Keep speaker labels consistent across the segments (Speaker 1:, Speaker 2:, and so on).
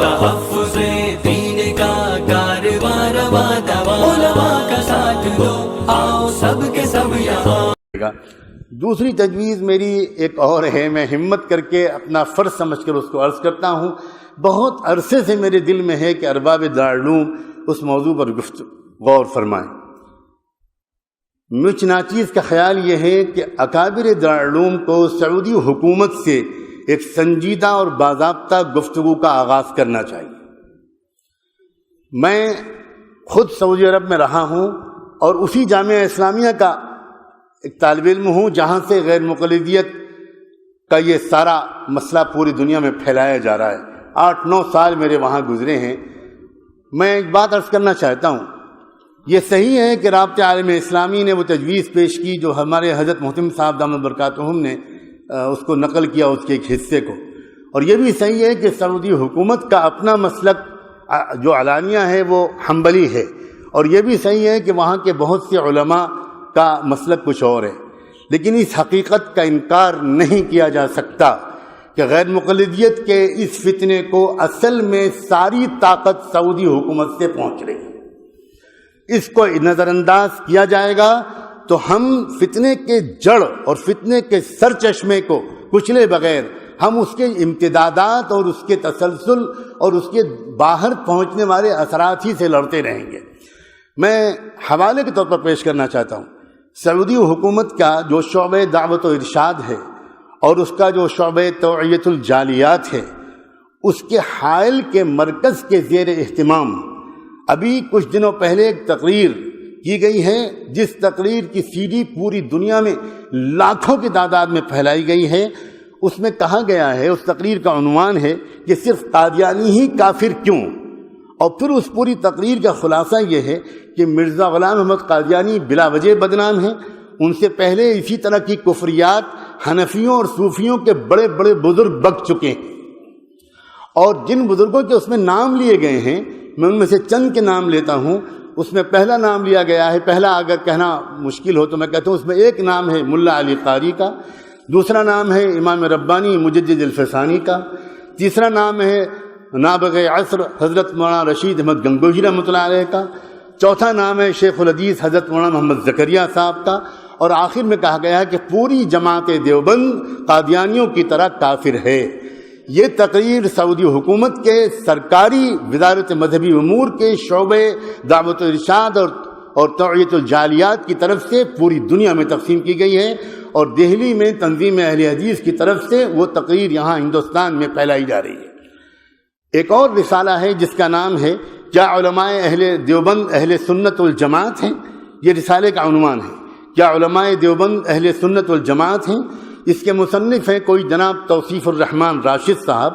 Speaker 1: تحفظ دین کا کارواں رواں دوا، علماء کا ساتھ دو، آؤ سب کے سب یہاں۔
Speaker 2: دوسری تجویز میری ایک اور ہے، میں ہمت کر کے اپنا فرض سمجھ کر اس کو عرض کرتا ہوں۔ بہت عرصے سے میرے دل میں ہے کہ ارباب دارالعلوم اس موضوع پر غور فرمائیں۔ مجھ ناچیز کا خیال یہ ہے کہ اکابر دارالعلوم کو سعودی حکومت سے ایک سنجیدہ اور باضابطہ گفتگو کا آغاز کرنا چاہیے۔ میں خود سعودی عرب میں رہا ہوں اور اسی جامعہ اسلامیہ کا ایک طالب علم ہوں جہاں سے غیر مقلدیت کا یہ سارا مسئلہ پوری دنیا میں پھیلایا جا رہا ہے۔ 8-9 سال میرے وہاں گزرے ہیں۔ میں ایک بات عرض کرنا چاہتا ہوں، یہ صحیح ہے کہ رابطہ عالم اسلامی نے وہ تجویز پیش کی جو ہمارے حضرت محترم صاحب دامت برکاتہم نے اس کو نقل کیا، اس کے ایک حصے کو، اور یہ بھی صحیح ہے کہ سعودی حکومت کا اپنا مسلک جو علانیہ ہے وہ حنبلی ہے، اور یہ بھی صحیح ہے کہ وہاں کے بہت سے علماء کا مسلک کچھ اور ہے۔ لیکن اس حقیقت کا انکار نہیں کیا جا سکتا کہ غیر مقلدیت کے اس فتنے کو اصل میں ساری طاقت سعودی حکومت سے پہنچ رہی ہے۔ اس کو نظر انداز کیا جائے گا تو ہم فتنے کے جڑ اور فتنے کے سر چشمے کو کچلے بغیر ہم اس کے امتدادات اور اس کے تسلسل اور اس کے باہر پہنچنے والے اثرات ہی سے لڑتے رہیں گے۔ میں حوالے کے طور پر پیش کرنا چاہتا ہوں، سعودی حکومت کا جو شعبہ دعوت و ارشاد ہے اور اس کا جو شعبہ توعیت الجالیات ہے، اس کے حائل کے مرکز کے زیر اہتمام ابھی کچھ دنوں پہلے ایک تقریر کی گئی ہے، جس تقریر کی سی ڈی پوری دنیا میں لاکھوں کی تعداد میں پھیلائی گئی ہے۔ اس میں کہا گیا ہے، اس تقریر کا عنوان ہے کہ صرف قادیانی ہی کافر کیوں، اور پھر اس پوری تقریر کا خلاصہ یہ ہے کہ مرزا غلام احمد قادیانی بلا وجہ بدنام ہیں۔ ان سے پہلے اسی طرح کی کفریات حنفیوں اور صوفیوں کے بڑے بڑے بزرگ بک چکے ہیں، اور جن بزرگوں کے اس میں نام لیے گئے ہیں، میں ان میں سے چند کے نام لیتا ہوں۔ اس میں پہلا نام لیا گیا ہے، پہلا اگر کہنا مشکل ہو تو میں کہتا ہوں اس میں ایک نام ہے ملا علی قاری کا، دوسرا نام ہے امام ربانی مجدد الفسانی کا، تیسرا نام ہے نابغہ عصر حضرت مولانا رشید احمد گنگوہی رحمۃ اللہ علیہ کا، چوتھا نام ہے شیخ الحدیث حضرت مولانا محمد زکریہ صاحب کا، اور آخر میں کہا گیا ہے کہ پوری جماعت دیوبند قادیانیوں کی طرح کافر ہے۔ یہ تقریر سعودی حکومت کے سرکاری وزارت مذہبی امور کے شعبے دعوت و ارشاد اور توعیت الجالیات کی طرف سے پوری دنیا میں تقسیم کی گئی ہے، اور دہلی میں تنظیم اہل حدیث کی طرف سے وہ تقریر یہاں ہندوستان میں پھیلائی جا رہی ہے۔ ایک اور رسالہ ہے جس کا نام ہے کیا علماء اہل دیوبند اہل سنت والجماعت ہیں، یہ رسالے کا عنوان ہے، کیا علماء دیوبند اہل سنت والجماعت ہیں۔ اس کے مصنف ہیں کوئی جناب توصیف الرحمن راشد صاحب۔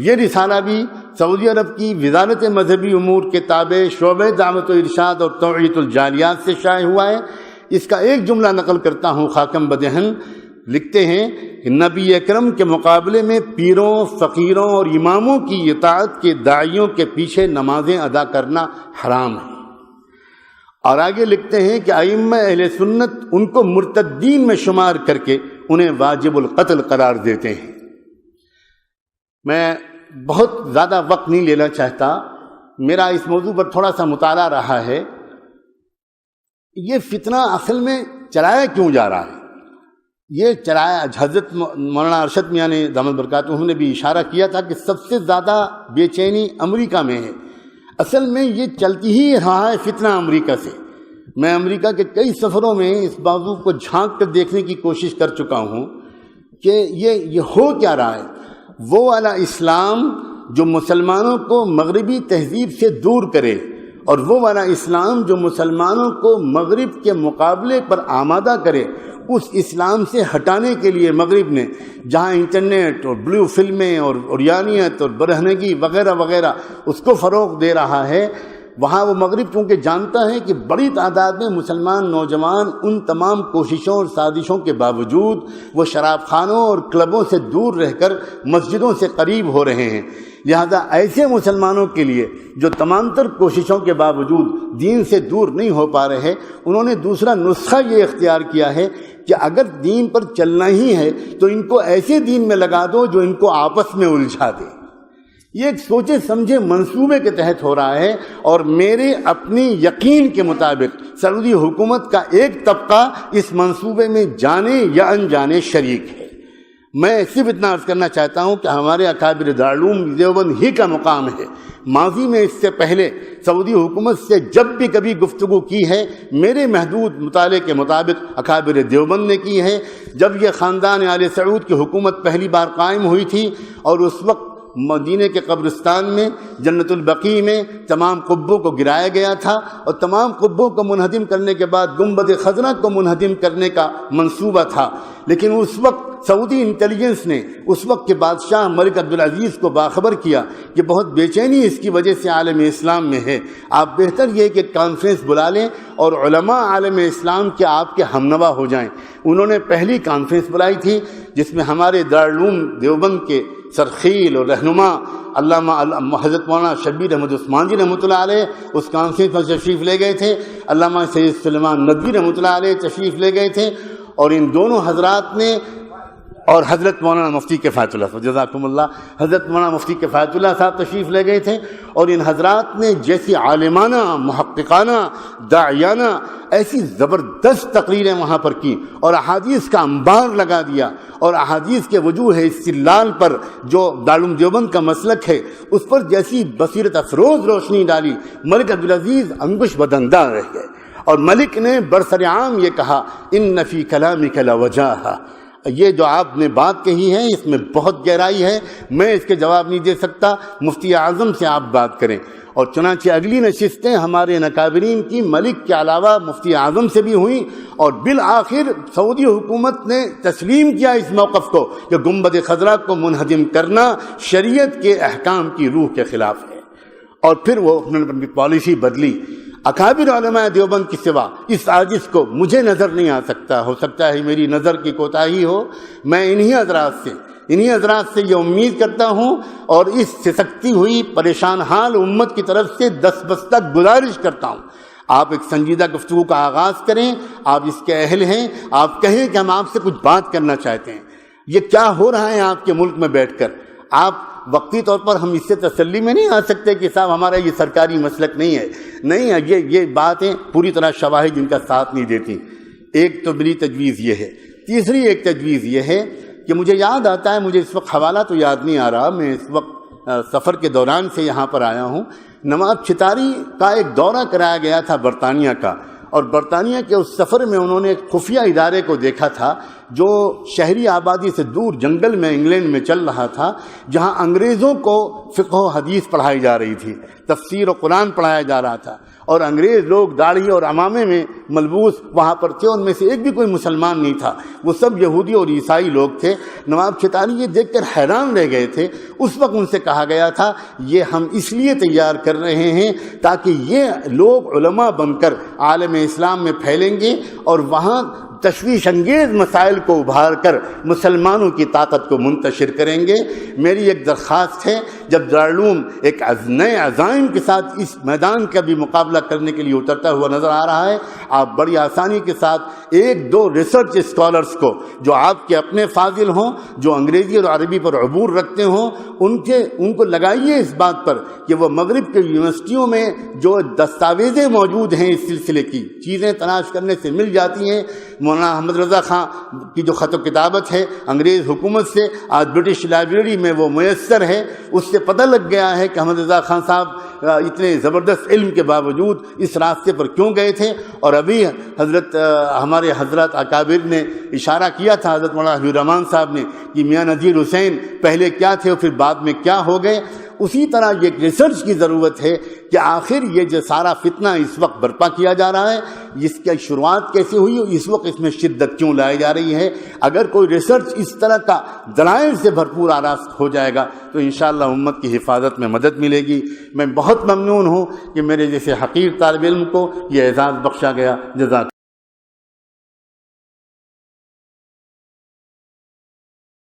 Speaker 2: یہ رسالہ بھی سعودی عرب کی وزارت مذہبی امور کے تابع شعبہ دعوت و ارشاد اور توعیت الجالیات سے شائع ہوا ہے۔ اس کا ایک جملہ نقل کرتا ہوں خاکم بدہن، لکھتے ہیں کہ نبی اکرم کے مقابلے میں پیروں، فقیروں اور اماموں کی اطاعت کے داعیوں کے پیچھے نمازیں ادا کرنا حرام ہے، اور آگے لکھتے ہیں کہ ائمہ اہل سنت ان کو مرتدین میں شمار کر کے انہیں واجب القتل قرار دیتے ہیں۔ میں بہت زیادہ وقت نہیں لینا چاہتا، میرا اس موضوع پر تھوڑا سا مطالعہ رہا ہے۔ یہ فتنہ اصل میں چلایا کیوں جا رہا ہے؟ یہ چلایا، حضرت مولانا ارشد میاں نے دامت برکاتہم نے بھی اشارہ کیا تھا کہ سب سے زیادہ بے چینی امریکہ میں ہے۔ اصل میں یہ چلتی ہی رہا ہے فتنہ امریکہ سے۔ میں امریکہ کے کئی سفروں میں اس موضوع کو جھانک کر دیکھنے کی کوشش کر چکا ہوں کہ یہ ہو کیا رہا ہے۔ وہ والا اسلام جو مسلمانوں کو مغربی تہذیب سے دور کرے، اور وہ والا اسلام جو مسلمانوں کو مغرب کے مقابلے پر آمادہ کرے، اس اسلام سے ہٹانے کے لیے مغرب نے جہاں انٹرنیٹ اور بلو فلمیں اور عریانیت اور برہنگی وغیرہ وغیرہ اس کو فروغ دے رہا ہے، وہاں وہ مغرب چونکہ جانتا ہے کہ بڑی تعداد میں مسلمان نوجوان ان تمام کوششوں اور سازشوں کے باوجود وہ شراب خانوں اور کلبوں سے دور رہ کر مسجدوں سے قریب ہو رہے ہیں، لہذا ایسے مسلمانوں کے لیے جو تمام تر کوششوں کے باوجود دین سے دور نہیں ہو پا رہے، انہوں نے دوسرا نسخہ یہ اختیار کیا ہے کہ اگر دین پر چلنا ہی ہے تو ان کو ایسے دین میں لگا دو جو ان کو آپس میں الجھا دے۔ یہ ایک سوچے سمجھے منصوبے کے تحت ہو رہا ہے، اور میرے اپنی یقین کے مطابق سعودی حکومت کا ایک طبقہ اس منصوبے میں جانے یا انجانے شریک ہے۔ میں صرف اتنا عرض کرنا چاہتا ہوں کہ ہمارے اکابر دارالعلوم دیوبند ہی کا مقام ہے۔ ماضی میں اس سے پہلے سعودی حکومت سے جب بھی کبھی گفتگو کی ہے، میرے محدود مطالعے کے مطابق اکابر دیوبند نے کی ہے۔ جب یہ خاندان آل سعود کی حکومت پہلی بار قائم ہوئی تھی، اور اس وقت مدینے کے قبرستان میں جنت البقیع میں تمام قبوں کو گرایا گیا تھا، اور تمام قبوں کو منہدم کرنے کے بعد گنبد خضرا کو منہدم کرنے کا منصوبہ تھا، لیکن اس وقت سعودی انٹیلیجنس نے اس وقت کے بادشاہ ملک عبدالعزیز کو باخبر کیا کہ بہت بے چینی اس کی وجہ سے عالم اسلام میں ہے، آپ بہتر یہ کہ کانفرنس بلا لیں اور علماء عالم اسلام کے آپ کے ہمنوا ہو جائیں۔ انہوں نے پہلی کانفرنس بلائی تھی، جس میں ہمارے دارالعلوم دیوبند کے سرخیل اور رہنما علامہ حضرت مولانا شبیر احمد عثمان جی رحمۃ اللہ علیہ اس کانفرنس میں تشریف لے گئے تھے، علامہ سید سلیمان ندوی رحمۃ اللہ علیہ تشریف لے گئے تھے، اور ان دونوں حضرات نے، اور حضرت مولانا مفتی کفایت اللہ صاحب، جزاکم اللہ، حضرت مولانا مفتی کفایت اللہ صاحب تشریف لے گئے تھے، اور ان حضرات نے جیسی عالمانہ، محققانہ، داعیانہ ایسی زبردست تقریریں وہاں پر کی، اور احادیث کا انبار لگا دیا، اور احادیث کے وجوہ استدلال پر جو دارالعلوم دیوبند کا مسلک ہے اس پر جیسی بصیرت افروز روشنی ڈالی، ملک عبدالعزیز انگوش بدندہ رہ گئے، اور ملک نے برسر عام یہ کہا ان فی کلامک لوجاہا، یہ جو آپ نے بات کہی ہے اس میں بہت گہرائی ہے، میں اس کے جواب نہیں دے سکتا، مفتی اعظم سے آپ بات کریں۔ اور چنانچہ اگلی نشستیں ہمارے نکابرین کی ملک کے علاوہ مفتی اعظم سے بھی ہوئیں، اور بالآخر سعودی حکومت نے تسلیم کیا اس موقف کو کہ گنبد خضرا کو منہدم کرنا شریعت کے احکام کی روح کے خلاف ہے، اور پھر وہ اپنی پالیسی بدلی۔ اکابر علماء دیوبند کی سوا اس عاجز کو مجھے نظر نہیں آ سکتا، ہو سکتا ہے میری نظر کی کوتاہی ہو، میں انہی حضرات سے یہ امید کرتا ہوں، اور اس سسکتی ہوئی پریشان حال امت کی طرف سے دستبستک گزارش کرتا ہوں، آپ ایک سنجیدہ گفتگو کا آغاز کریں، آپ اس کے اہل ہیں، آپ کہیں کہ ہم آپ سے کچھ بات کرنا چاہتے ہیں۔ یہ کیا ہو رہا ہے آپ کے ملک میں بیٹھ کر؟ آپ وقتی طور پر ہم اس سے تسلی میں نہیں آ سکتے کہ صاحب ہمارا یہ سرکاری مسلک نہیں ہے، نہیں ہے، یہ باتیں پوری طرح شواہد ان کا ساتھ نہیں دیتی۔ ایک تو میری تجویز یہ ہے، تیسری ایک تجویز یہ ہے کہ مجھے یاد آتا ہے، مجھے اس وقت حوالہ تو یاد نہیں آ رہا، میں اس وقت سفر کے دوران سے یہاں پر آیا ہوں، نواب چھتاری کا ایک دورہ کرایا گیا تھا برطانیہ کا، اور برطانیہ کے اس سفر میں انہوں نے ایک خفیہ ادارے کو دیکھا تھا جو شہری آبادی سے دور جنگل میں انگلینڈ میں چل رہا تھا، جہاں انگریزوں کو فقہ و حدیث پڑھائی جا رہی تھی، تفسیر و قرآن پڑھایا جا رہا تھا، اور انگریز لوگ داڑھی اور عمامے میں ملبوس وہاں پر تھے، ان میں سے ایک بھی کوئی مسلمان نہیں تھا، وہ سب یہودی اور عیسائی لوگ تھے۔ نواب چھتاری یہ دیکھ کر حیران رہ گئے تھے۔ اس وقت ان سے کہا گیا تھا یہ ہم اس لیے تیار کر رہے ہیں تاکہ یہ لوگ علماء بن کر عالم اسلام میں پھیلیں گے، اور وہاں تشویش انگیز مسائل کو ابھار کر مسلمانوں کی طاقت کو منتشر کریں گے۔ میری ایک درخواست ہے، جب دارالعلوم ایک نئے عزائم کے ساتھ اس میدان کا بھی مقابلہ کرنے کے لیے اترتا ہوا نظر آ رہا ہے، آپ بڑی آسانی کے ساتھ ایک دو ریسرچ اسکالرس کو جو آپ کے اپنے فاضل ہوں، جو انگریزی اور عربی پر عبور رکھتے ہوں، ان کو لگائیے اس بات پر کہ وہ مغرب کے یونیورسٹیوں میں جو دستاویزیں موجود ہیں اس سلسلے کی چیزیں تلاش کرنے سے مل جاتی ہیں۔ مولانا احمد رضا خان کی جو خط و کتابت ہے انگریز حکومت سے، آج برٹش لائبریری میں وہ میسر ہے، اس سے پتہ لگ گیا ہے کہ احمد رضا خان صاحب اتنے زبردست علم کے باوجود اس راستے پر کیوں گئے تھے۔ اور ابھی ہمارے حضرت اکابر نے اشارہ کیا تھا، حضرت مولانا حبیب الرحمان صاحب نے، کہ میاں نذیر حسین پہلے کیا تھے اور پھر بعد میں کیا ہو گئے۔ اسی طرح یہ ریسرچ کی ضرورت ہے کہ آخر یہ جو سارا فتنہ اس وقت برپا کیا جا رہا ہے، اس کی شروعات کیسے ہوئی اور اس وقت اس میں شدت کیوں لائی جا رہی ہے۔ اگر کوئی ریسرچ اس طرح کا دلائل سے بھرپور آراست ہو جائے گا تو انشاءاللہ امت کی حفاظت میں مدد ملے گی۔ میں بہت ممنون ہوں کہ میرے جیسے حقیر طالب علم کو یہ اعزاز بخشا گیا۔ جزاک